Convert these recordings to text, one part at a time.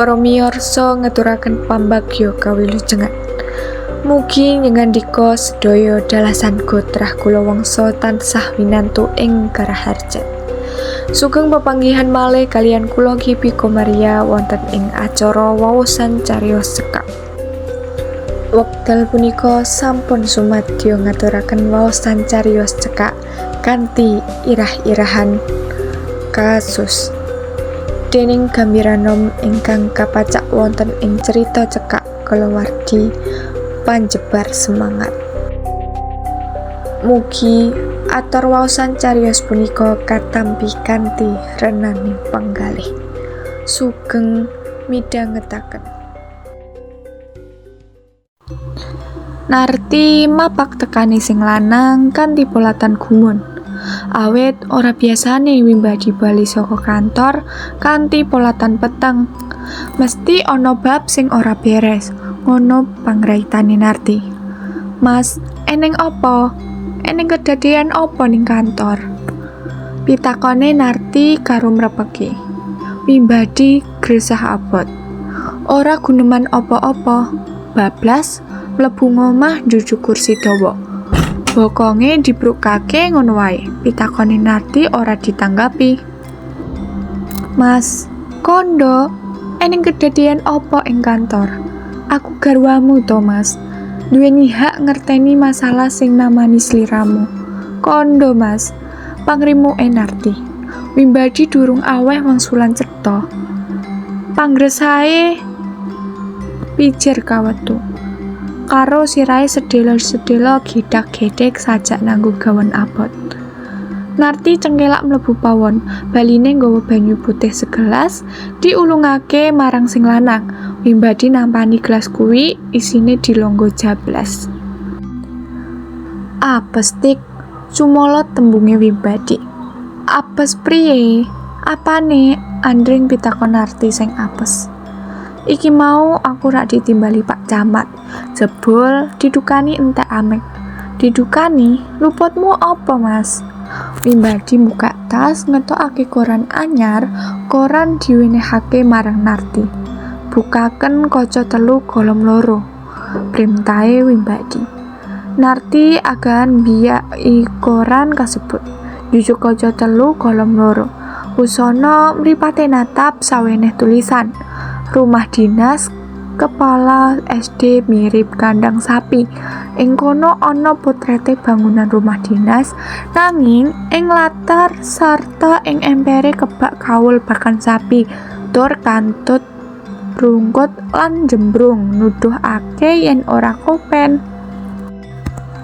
Para miyarsa ngaturaken pambagya kawilujengan. Mugi nyengandika sedaya dalasan gotrah kula wangsa tansah winantu ing karaharjan. Sugeng pepanggihan malih kaliyan kula Gipiko Maria wonten ing acara waosan cariyos cekak. Wekdal punika sampun sumadyo ngaturaken waosan cariyos cekak kanthi irah-irahan kasus dening Gambiranom ingkang kapacak wonten ing cerita cekak kalawarti panjebar semangat. Mugi atur waosan cariyos punika katampi kanthi renaning panggalih. Sugeng midhangetaken. Narti mapak tekani sing lanang kanthi polatan gumun. Awit ora biasane wimbadi bali saka kantor kanthi polatan peteng. Mesti ana bab sing ora beres. Ngono pangraitane Narti. Mas, eneng apa? Eneng kedadean apa ning kantor? Pitakone Narti karo mrepeki. Wimbadi gresah abot. Ora guneman apa-apa. Bablas mlebu ngomah njujuk kursi dawa. Bokonge dibrukake ngono wae. Pitakone Narti ora ditanggapi. Mas, kondo, eneng kedadean apa ing kantor? Aku garwamu to, Mas. Duweni hak ngerteni masalah sing namani sliramu. Kondo, Mas. Pangrimu Narti. Wimbadi durung aweh wangsulan cetha. Panggresahe pijer kawetu. Karo sirahe sedelo-sedelo gedak-gedek sajak nganggo gawan abot. Narti cengkelak mlebu pawon, baline nggawa banyu putih segelas, diulungake marang sing lanang. Wimbadi nampani gelas kuwi isine dilonggo jablas. Apes tik, sumolot tembunge Wimbadi. Apes priye? Apane? Andring pitakon Narti sing apes. Iki mau aku rak ditimbali Pak Camat. Jebul didukani entek amek. Didukani, luputmu apa, Mas? Wimbadi buka tas ngetokake koran anyar, koran diwenehake marang Narti. Bukaken kaca 3 kolom 2. Printahe Wimbadi. Narti agan mbiyaki koran kasebut. Jujuk kaca 3 kolom 2. Wusana mripate natap saweneh tulisan. Rumah dinas kepala SD mirip kandang sapi. Ing kono ana potrete bangunan rumah dinas, nanging ing latar sarta ing empere kebak kawul pakan sapi, tur kantut rungkut lan jembrung nuduhake yen ora kopen.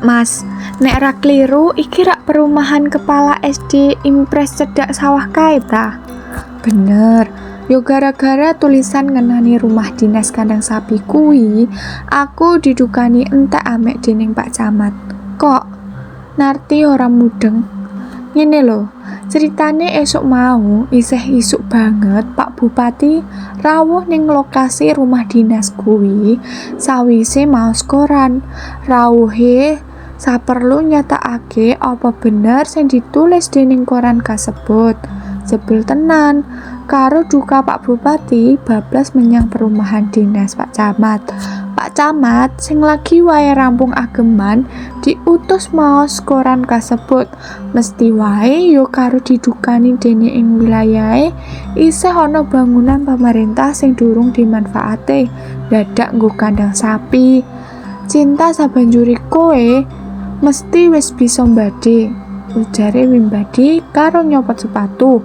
Mas, nek ra kliru iki rak perumahan kepala SD Impres cedak sawah kae ta? Bener. Yo gara-gara tulisan ngenani rumah dinas kandang sapi kuwi, aku didukani entek amek dening Pak Camat. Kok Narti ora mudeng? Ngene lho, ceritane esuk mau isih isuk banget Pak Bupati rawuh ning lokasi rumah dinas kuwi sawise maos koran. Rawuhe saperlu nyatakake apa bener sing ditulis dening koran kasebut. Jebul tenan, karo duka Pak Bupati bablas menyang perumahan dinas Pak Camat. Pak Camat sing lagi wae rampung ageman diutus maos koran kasebut. Mesti wae yo karo didukani dene ing wilayahe isih ana bangunan pemerintah sing durung dimanfaate dadak nggo kandang sapi. Cinta sabanjuri kowe mesti wis bisa mbade. Ujare Wimbadi karo nyopot sepatu.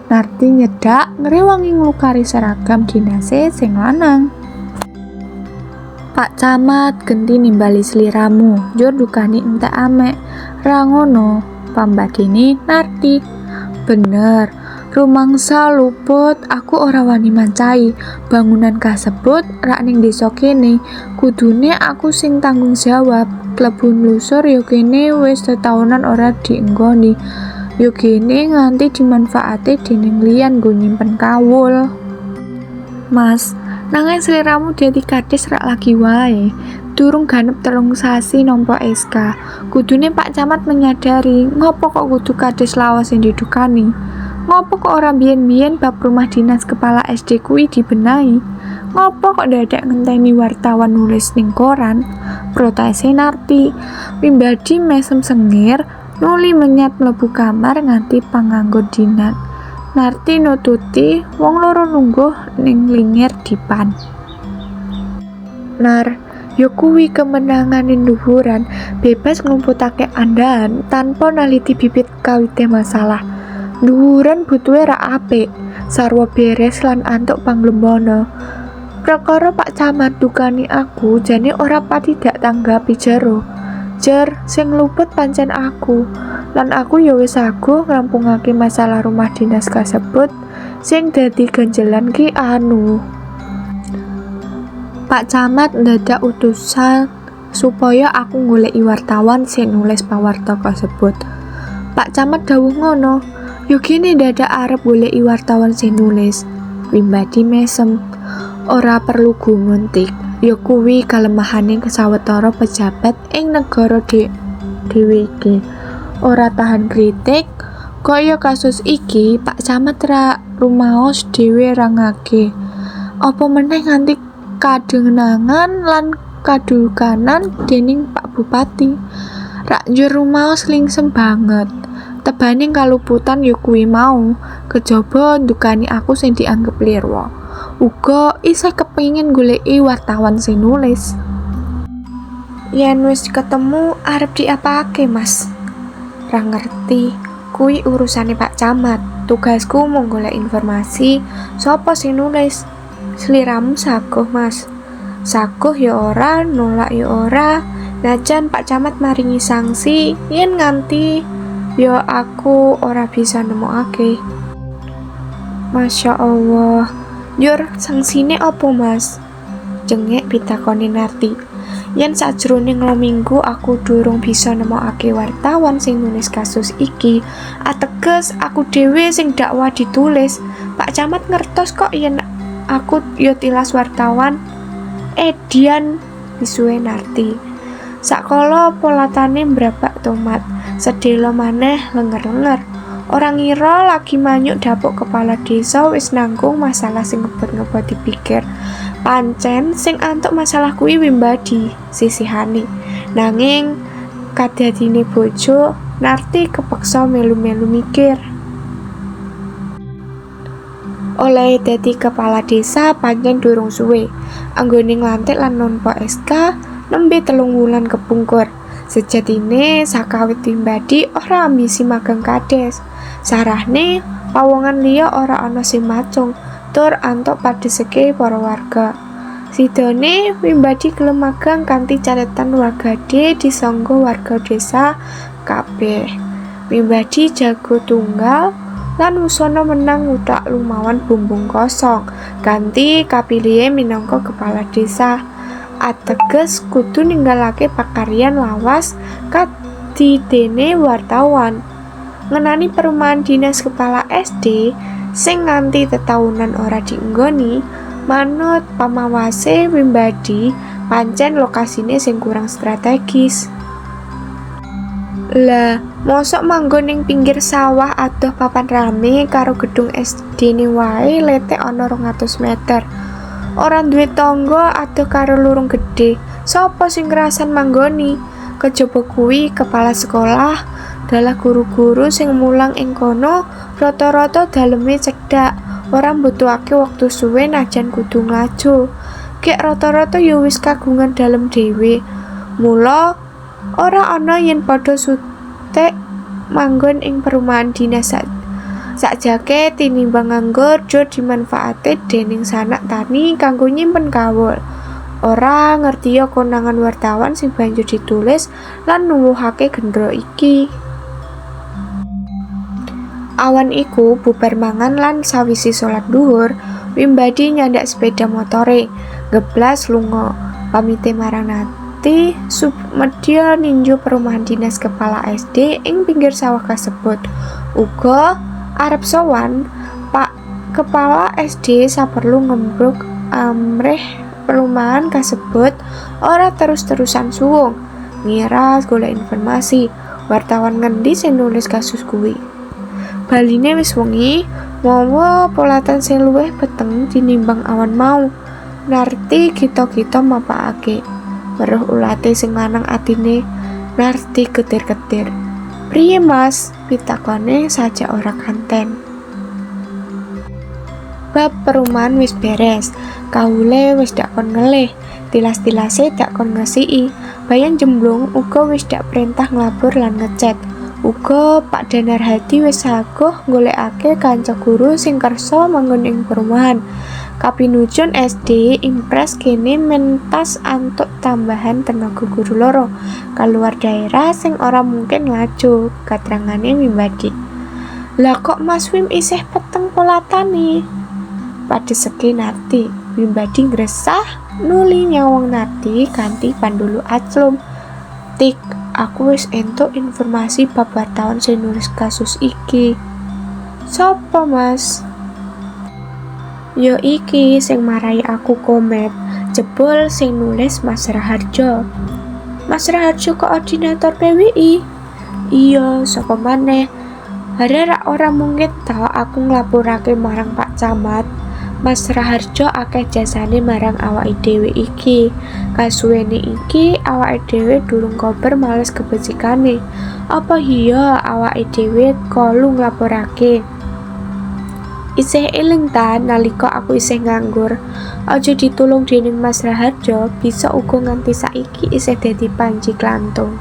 Narti nyedak ngrewangi nglukari seragam dinase sing lanang. Pak Camat genti nimbali sliramu, njur dukani entek amek. Ra ngono, pambadine Narti. Bener, rumangsa luput aku ora wani mancai. Bangunan kasebut rak ning desa kene, kudune aku sing tanggung jawab. Klebu nlusur yo kene wis setaunan ora dienggoni. Yo kene nganti dimanfaate dening liyan nggo nyimpen kawul. Mas, nanging sliramu dadi kadis rak lagi wae. Durung ganep 3 sasi nampa SK. Kudune Pak Camat menyadari ngopo kok kudu kadis lawas sing didukani. Ngopo kok ora biyen-biyen bab rumah dinas kepala SD kuwi dibenahi? Ngopo kok dadak ngenteni wartawan nulis ning koran? Protese Narti. Wimbadi mesem sengir, nuli menyat mlebu kamar nganti panganggo dinan. Narti nututi wong loro lungguh ning lingir dipan. Nar, yo kuwi kemenangan nduwuran, bebas nglumputake andahan tanpa naliti bibit kawite masalah. Nduwuran butuhe ra apik, sarwa beres lan antuk panglembono. Prakara Pak Camat dukani aku, jane ora pati dak tanggapi jero. Jer, sing luput pancen aku. Lan aku ya wis aguh ngrampungake masalah rumah dinas kasebut. Sing dadi ganjelan ki Pak Camat ndadak utusan supaya aku goleki wartawan sing nulis pawarta kasebut. Pak Camat dawuh ngono, yo gene ndadak arep goleki wartawan sing nulis. Wimbadi mesem, ora perlu gumuntik, yo kuwi kalemahaning sawetara pejabat ing negara dhewe iki. Ora tahan kritik, kaya kasus iki Pak Camat ra rumaos dhewe rangake. Apa meneh nganti kadenangan lan kadukanan dening Pak Bupati. Rak njur rumaos lingsem banget. Tebaning kaluputan yo kuwi mau, kejaba ndukani aku sing dianggep lirwa. Uga isih kepingin goleki wartawan sing nulis. Yen wis ketemu arep diapake, Mas? Ra ngerti. Kuwi urusane Pak Camat. Tugasku mung golek informasi sapa sing nulis. Sliramu saguh, Mas. Saguh ya ora, nolak ya ora. Najan Pak Camat maringi sanksi yen nganti ya aku ora bisa nemokake. Masya Allah. Yur, sanksine opo, Mas? Jengek pitakoni Narti. Yen sajroning 2 minggu aku durung bisa nemokake wartawan sing nulis kasus iki, ateges aku dhewe sing dakwa ditulis. Pak Camat ngertos kok yen aku yo tilas wartawan. Edian bisuwe Narti. Sakala polatane mbrabak tomat, sedelo maneh lenger-lenger. Orang ngira lagi manyuk dapuk kepala desa wis nanggung masalah sing ngebot-ngebot dipikir. Pancen sing antuk masalah kuwi Wimbadi, sisihane. Nanging kadadine bojo, Narti kepeksa melu-melu mikir. Oleh dadi kepala desa pancen durung suwe. Anggone nglantik lan nampa SK nembe 3 wulan kepungkur. Sejatine sakawit Wimbadi ora ambisi magang kades. Sarahne pawongan liya ora ana sing macung tur antuk padheseke para warga. Sidone Wimbadi gelem magang kanthi catatan Wagade disangga warga desa kabeh. Wimbadi jago tunggal lan wusana menang utak lumawan bumbung kosong ganti kapilihe minangka kepala desa. Ateges kudu ninggalake pakaryan lawas kadidene wartawan. Ngenani perumahan dinas kepala SD sing nganti tetahunan ora dienggoni, manut pamawase Wimbadi pancen lokasine sing kurang strategis. Lah, mosok manggon ning pinggir sawah adoh papan rame karo gedung SD-ne wae letek ana 200 meter. Ora duwe tangga adoh karo lurung gedhe. Sapa sing ngerasan manggoni? Kejaba kuwi kepala sekolah, dalah guru-guru sing mulang ing kono rata-rata daleme cedhak, ora mbutuhake wektu suwe najan kudu nglaju. Gek rata-rata ya wis kagungan dalem dhewe. Mula ora ana yen padha sutek manggon ing perumahan dinas sakjake tinimbang nganggur jur dimanfaate dening sanak tani kanggo nyimpen kawul. Ora ngertiya konangan wartawan sing banjur ditulis lan nuwuhake gendro iki. Awan iku bubar mangan lan sawise salat dhuwur, Wimbadi nyandak sepeda motore, geblas lunga pamite marang Narti sumedya ninju perumahan dinas kepala SD ing pinggir sawah kasebut. Uga arep sowan Pak Kepala SD saperlu ngembruk amrih perumahan kasebut ora terus-terusan suwung ngira golek informasi wartawan ngendi sing nulis kasus kuwi. Baline wis wengi, mawa polatan sing luwih peteng tinimbang awan mau. Narti kita-kita mapakake. Weruh ulate sing lanang atine, Narti ketir-ketir. "Priye, Mas?" pitakone sajak ora kanten. Bab perumahan wis beres, kawule wis dak kon ngelih, tilas-tilase dak kon ngesiki, bayan jemblung uga wis dak perintah nglabur lan ngecat. Uga Pak Danar Hadi wis saguh golekake kanca guru sing kersa manggon ing perumahan. Kapinujon SD Impres kene mentas antuk tambahan tenaga guru loro kaluar daerah sing ora mungkin laju, katerangane Wimbadi. "Lah kok Mas Wim isih peteng polatane?" Padheseke Narti. Wimbadi ngresah nuli nyawang Narti kanthi pandulu aclum. "Tik, aku wis entuk informasi bab wartawan sing nulis kasus iki." "Sopo, Mas?" "Yo iki sing marai aku komet, jebul sing nulis Mas Raharjo." "Mas Raharjo koordinator PWI?" "Iya, sapa maneh? Harek ora mungkin ta aku nglapurake marang Pak Camat. Mas Raharjo akeh jasane marang awake dhewe iki. Kasuwene iki awake dhewe durung kober males kebecikane. Apa iya awake dhewe kolu nglapurake? Isih eling ta nalika aku isih nganggur. Aja ditulung dening Mas Raharjo, bisa uga nganti saiki isih dadi panji klantung."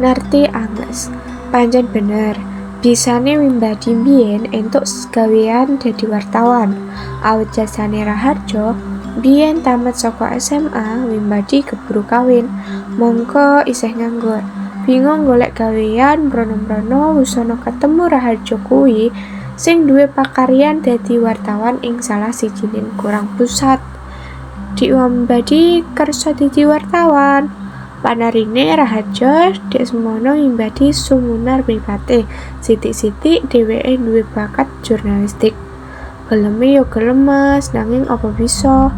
Narti anges. Pancen bener. Bisane Wimbadi mbiyen entuk gawean dadi wartawan. Awit jasane Raharjo, mbiyen tamat saka SMA, Wimbadi keburu kawin, mongko isih nganggur. Bingung golek gawean, mrono-mrono wusana ketemu Raharjo kuwi sing duwe pakaryan dadi wartawan ing salah sijining kurang pusat. "Dik Wimbadi kersa dadi wartawan." Panarine Raharjo dek semono Wimbadi sumunar mripate. Sithik-sithik dheweke duwe bakat jurnalistik. "Geleme yo gelem Mas, nanging apa bisa?"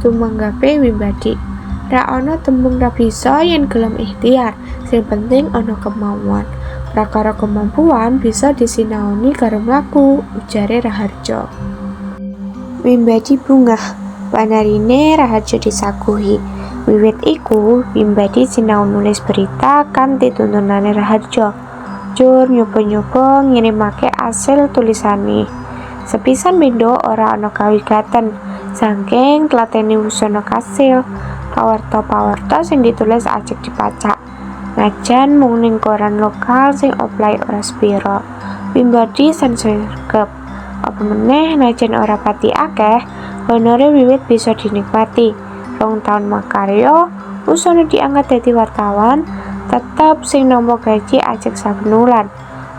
tumanggape Wimbadi. "Ra ana tembung ra bisa yen gelem ikhtiar, sing penting ana kemauan. Prakara kemampuan bisa disinaoni karo mlaku," ujare Raharjo. Wimbadi bungah. Panarine Raharjo disaguhi. Wiwit iku, Wimbadi sinau nulis berita kanthi tuntunane Raharjo. Jur nyoba-nyoba ngirimake asil tulisane. Sepisan pindho ora ana kawigaten, saking tlatene wusana kasil. Pawarta-pawarta sing ditulis ajeg dipacak. Najan mung ning koran lokal sing oplahe ora sepiro. Wimbadi sregep. Apa meneh najan ora pati akeh, honore wiwit bisa dinikmati. 2 tahun makarya, usana diangkat dadi wartawan, tetep sing nampa gaji ajeg saben wulan.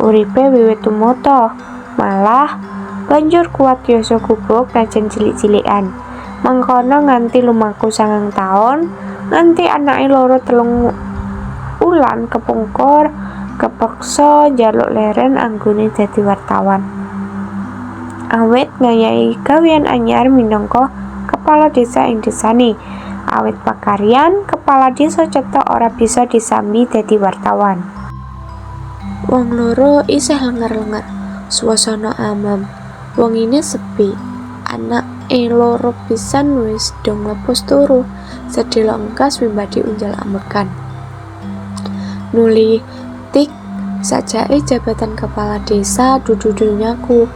Uripe wiwit tumata, malah banjur kuat yasa gubuk najan cilik-cilikan. Mangkono nganti lumaku 9 taun, nganti anake loro 3 wulan kepungkur, kepeksa njaluk leren anggone dadi wartawan. Awit ngayahi gawean anyar minangka kepala desa ing desane. Awit pakaryan, kepala desa cetok ora bisa disambi dadi wartawan. Wong loro isih lenger-lenger. Suasana amem. Wongine sepi. Anake loro pisan wis do nglepus turu. Sedhela engkas Wimbadi unjal ambekan. "Nuli, Tik, sajake jabatan kepala desa dudu dunyaku.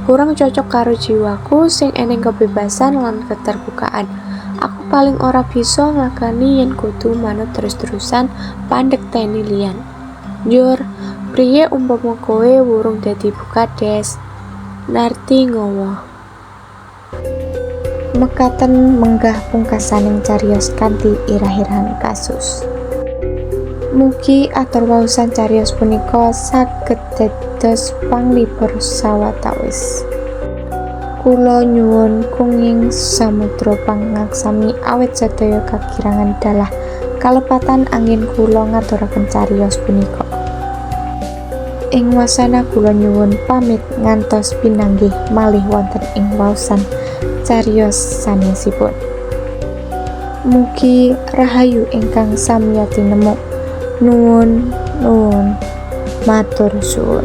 Kurang cocok karo jiwaku sing eneng kebebasan lan keterbukaan. Aku paling ora bisa nglakoni yen kudu manut terus-terusan pandekteni liyan. Njur, priye umpama kowe wurung dadi bukades?" Narti ngowo. Mekaten menggah pungkasaning cariyos kanthi irah-irahan kasus. Mugi atur waosan cariyos punika saged dados panglipur sawatawis. Kula nyuwun kenging samudra pangaksami awit sedaya kakirangan dalah kalepatan angin kula ngaturaken cariyos punika. Ing wasana kula nyuwun pamit ngantos pinanggih malih wonten ing waosan cariyos sanesipun. Mugi rahayu ingkang samya tinemu. Nuwun, matur suwun.